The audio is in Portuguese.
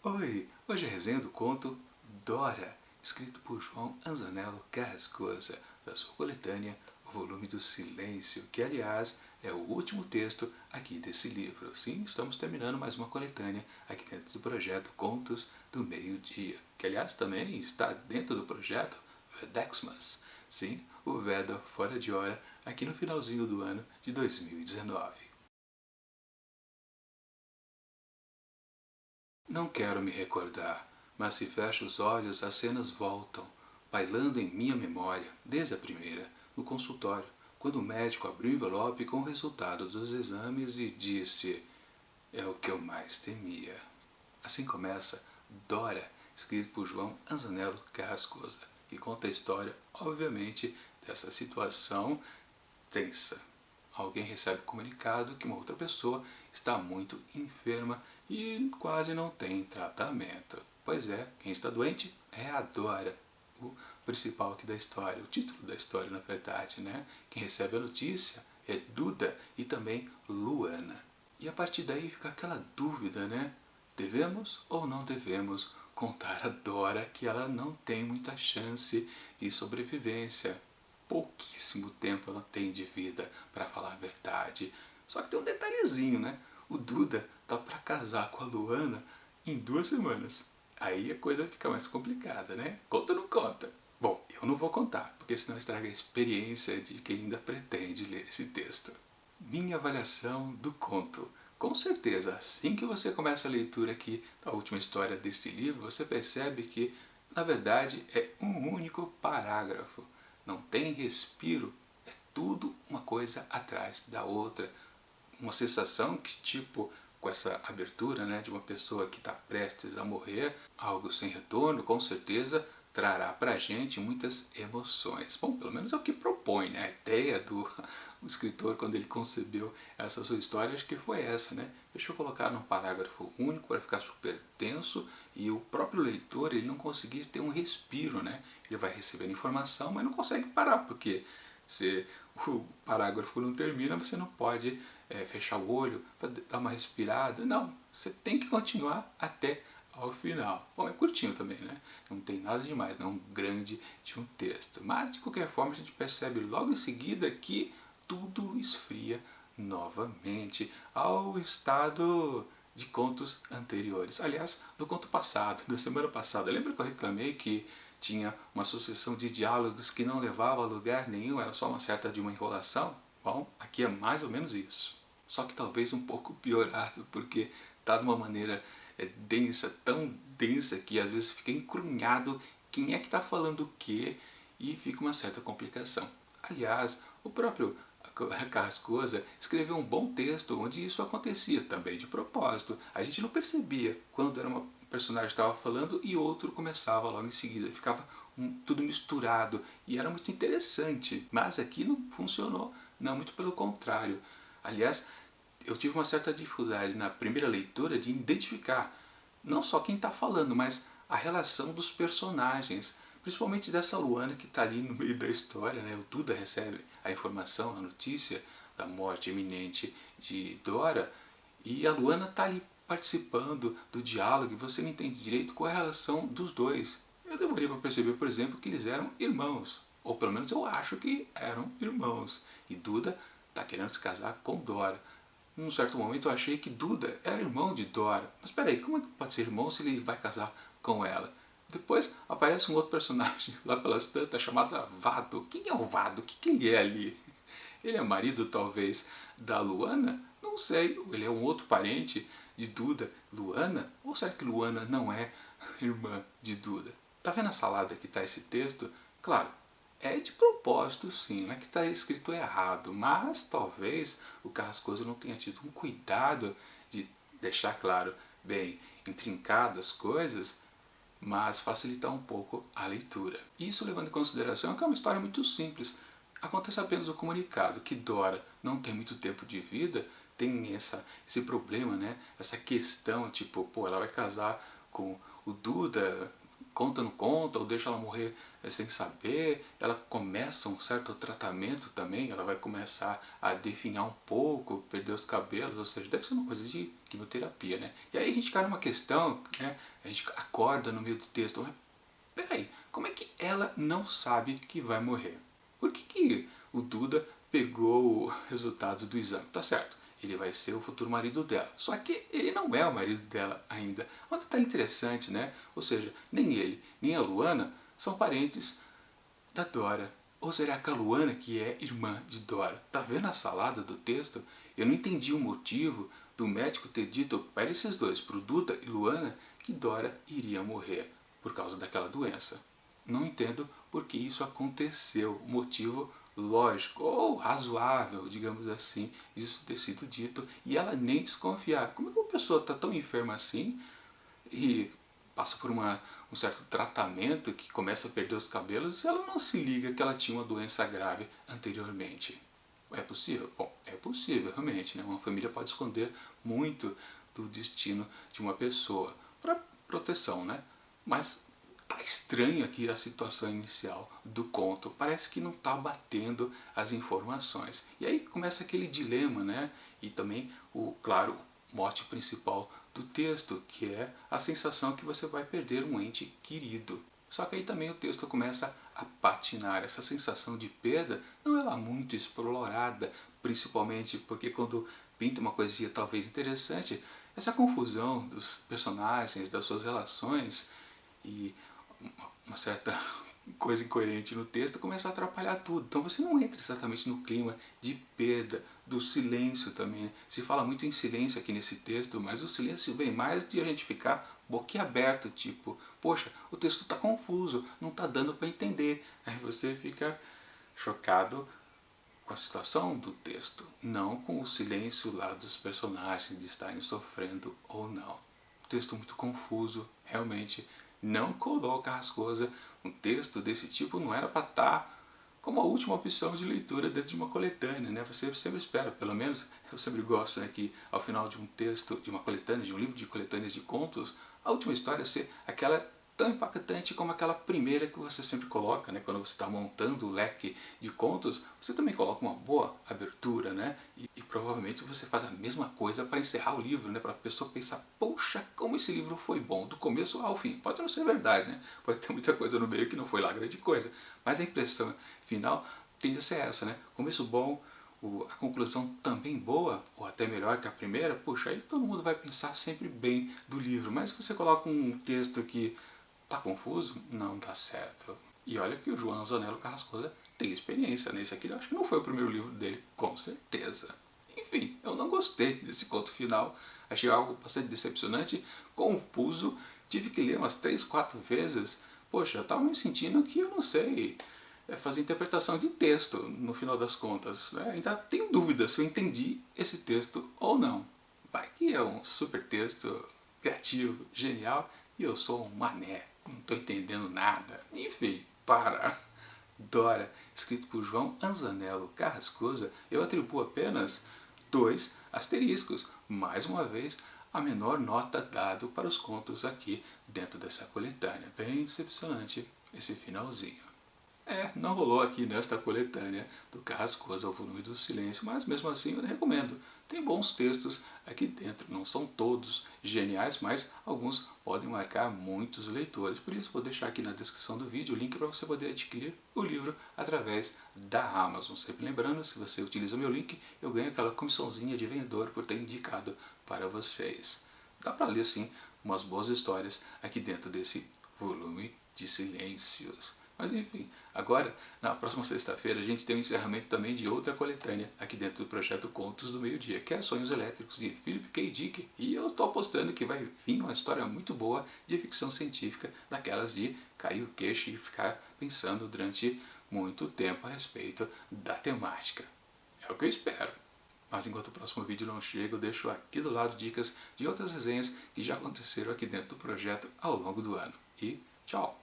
Oi, hoje é a resenha do conto Dora, escrito por João Anzanello Carrascosa, da sua coletânea O Volume do Silêncio, que aliás é o último texto aqui desse livro. Sim, estamos terminando mais uma coletânea aqui dentro do projeto Contos do Meio-Dia, que aliás também está dentro do projeto Vedexmas. Sim, o Veda fora de hora, aqui no finalzinho do ano de 2019. Não quero me recordar, mas se fecho os olhos as cenas voltam, bailando em minha memória, desde a primeira, no consultório, quando o médico abriu o envelope com o resultado dos exames e disse: "É o que eu mais temia." Assim começa Dora, escrito por João Anzanello Carrascosa, que conta a história, obviamente, dessa situação tensa. Alguém recebe o comunicado que uma outra pessoa está muito enferma e quase não tem tratamento. Pois é, quem está doente é a Dora, o principal aqui da história, o título da história na verdade, né? Quem recebe a notícia é Duda e também Luana. E a partir daí fica aquela dúvida, né? Devemos ou não devemos contar a Dora que ela não tem muita chance de sobrevivência? Pouquíssimo tempo ela tem de vida, para falar a verdade. Só que tem um detalhezinho, né? O Duda tá para casar com a Luana em 2 semanas. Aí a coisa fica mais complicada, né? Conta ou não conta? Bom, eu não vou contar, porque senão estraga a experiência de quem ainda pretende ler esse texto. Minha avaliação do conto. Com certeza, assim que você começa a leitura aqui da última história deste livro, você percebe que, na verdade, é um único parágrafo. Não tem respiro, é tudo uma coisa atrás da outra. Uma sensação que, tipo, com essa abertura, né, de uma pessoa que está prestes a morrer, algo sem retorno, com certeza trará para a gente muitas emoções. Bom, pelo menos é o que propõe, né? A ideia do o escritor, quando ele concebeu essa sua história, acho que foi essa, né? Deixa eu colocar num parágrafo único para ficar super tenso e o próprio leitor ele não conseguir ter um respiro, né? Ele vai recebendo informação, mas não consegue parar, porque se o parágrafo não termina, você não pode fechar o olho para dar uma respirada. Não, você tem que continuar até ao final. Bom, é curtinho também, né? Não tem nada demais, não é um grande de um texto. Mas, de qualquer forma, a gente percebe logo em seguida que tudo esfria novamente ao estado de contos anteriores. Aliás, do conto passado, da semana passada. Lembra que eu reclamei que tinha uma sucessão de diálogos que não levava a lugar nenhum, era só uma certa de uma enrolação? Bom, aqui é mais ou menos isso. Só que talvez um pouco piorado, porque está de uma maneira densa, tão densa que às vezes fica encrunhado quem é que está falando o quê e fica uma certa complicação. Aliás, o próprio Carrascosa escreveu um bom texto onde isso acontecia também de propósito. A gente não percebia quando era uma personagem estava falando e outro começava logo em seguida. Ficava tudo misturado e era muito interessante. Mas aqui não funcionou, não, muito pelo contrário. Aliás, eu tive uma certa dificuldade na primeira leitura de identificar não só quem está falando, mas a relação dos personagens, principalmente dessa Luana que está ali no meio da história, né? O Duda recebe a informação, a notícia da morte iminente de Dora e a Luana está ali participando do diálogo e você não entende direito qual é a relação dos dois. Eu demorei para perceber, por exemplo, que eles eram irmãos, ou pelo menos eu acho que eram irmãos, e Duda está querendo se casar com Dora. Num certo momento eu achei que Duda era irmão de Dora. Mas peraí, como é que pode ser irmão se ele vai casar com ela? Depois aparece um outro personagem lá pelas tantas chamado Vado. Quem é o Vado? O que ele é ali? Ele é marido talvez da Luana? Não sei. Ele é um outro parente de Duda. Luana? Ou será que Luana não é irmã de Duda? Tá vendo a salada que está esse texto? Claro, é de propósito sim, não é que está escrito errado, mas talvez o Carrascosa não tenha tido um cuidado de deixar claro, bem, intrincado as coisas, mas facilitar um pouco a leitura. Isso levando em consideração que é uma história muito simples. Acontece apenas o comunicado que Dora não tem muito tempo de vida, tem esse problema, né? Essa questão, tipo, pô, ela vai casar com o Duda, conta, não conta, ou deixa ela morrer sem saber. Ela começa um certo tratamento também, ela vai começar a definhar um pouco, perder os cabelos, ou seja, deve ser uma coisa de quimioterapia, né? E aí a gente cai numa questão, né? A gente acorda no meio do texto, mas peraí, como é que ela não sabe que vai morrer? Por que o Duda pegou o resultado do exame? Tá certo, ele vai ser o futuro marido dela. Só que ele não é o marido dela ainda. Onde está interessante, né? Ou seja, nem ele, nem a Luana são parentes da Dora. Ou será que a Luana que é irmã de Dora? Tá vendo a salada do texto? Eu não entendi o motivo do médico ter dito para esses dois, para o Duda e Luana, que Dora iria morrer por causa daquela doença. Não entendo por que isso aconteceu. O motivo lógico ou razoável, digamos assim, isso ter sido dito e ela nem desconfiar. Como é que uma pessoa está tão enferma assim e passa por um certo tratamento que começa a perder os cabelos e ela não se liga que ela tinha uma doença grave anteriormente? É possível? Bom, é possível realmente, né? Uma família pode esconder muito do destino de uma pessoa para proteção, né? Mas tá estranho aqui a situação inicial do conto. Parece que não está batendo as informações. E aí começa aquele dilema, né? E também claro, o mote principal do texto, que é a sensação que você vai perder um ente querido. Só que aí também o texto começa a patinar. Essa sensação de perda não é lá muito explorada, principalmente porque quando pinta uma coisinha talvez interessante, essa confusão dos personagens, das suas relações e uma certa coisa incoerente no texto começa a atrapalhar tudo. Então você não entra exatamente no clima de perda, do silêncio também. Se fala muito em silêncio aqui nesse texto, mas o silêncio vem mais de a gente ficar boquiaberto, tipo, poxa, o texto está confuso, não está dando para entender. Aí você fica chocado com a situação do texto, não com o silêncio lá dos personagens de estarem sofrendo ou não. Texto muito confuso, realmente não coloca as coisas. Um texto desse tipo não era para estar como a última opção de leitura dentro de uma coletânea, né? Você sempre espera, pelo menos eu sempre gosto, né, que ao final de um texto, de uma coletânea, de um livro de coletâneas de contos, a última história ser aquela tão impactante como aquela primeira que você sempre coloca, né? Quando você está montando o leque de contos, você também coloca uma boa abertura, né? E provavelmente você faz a mesma coisa para encerrar o livro, né? Para a pessoa pensar, poxa, como esse livro foi bom, do começo ao fim. Pode não ser verdade, né? Pode ter muita coisa no meio que não foi lá grande coisa, mas a impressão final tende a ser essa, né? Começo bom, a conclusão também boa, ou até melhor que a primeira, puxa, aí todo mundo vai pensar sempre bem do livro. Mas se você coloca um texto que tá confuso, não dá certo. E olha que o João Anzanello Carrascosa tem experiência nesse aqui, eu acho que não foi o primeiro livro dele, com certeza. Enfim, eu não gostei desse conto final, achei algo bastante decepcionante, confuso, tive que ler umas 3, 4 vezes. Poxa, eu estava me sentindo que eu não sei fazer interpretação de texto no final das contas. Ainda tenho dúvidas se eu entendi esse texto ou não. Vai que é um super texto criativo, genial, e eu sou um mané, não estou entendendo nada. Enfim, para. Dora, escrito por João Anzanello Carrascosa, eu atribuo apenas 2 asteriscos. Mais uma vez, a menor nota dada para os contos aqui dentro dessa coletânea. Bem decepcionante esse finalzinho. Não rolou aqui nesta coletânea do Carrascosa, o volume do silêncio, mas mesmo assim eu recomendo. Tem bons textos aqui dentro, não são todos geniais, mas alguns podem marcar muitos leitores. Por isso vou deixar aqui na descrição do vídeo o link para você poder adquirir o livro através da Amazon. Sempre lembrando, se você utiliza o meu link, eu ganho aquela comissãozinha de vendedor por ter indicado para vocês. Dá para ler sim umas boas histórias aqui dentro desse volume de silêncios. Mas enfim, agora, na próxima sexta-feira, a gente tem o encerramento também de outra coletânea aqui dentro do projeto Contos do Meio-Dia, que é Sonhos Elétricos, de Philip K. Dick. E eu estou apostando que vai vir uma história muito boa de ficção científica, daquelas de cair o queixo e ficar pensando durante muito tempo a respeito da temática. É o que eu espero. Mas enquanto o próximo vídeo não chega, eu deixo aqui do lado dicas de outras resenhas que já aconteceram aqui dentro do projeto ao longo do ano. E tchau!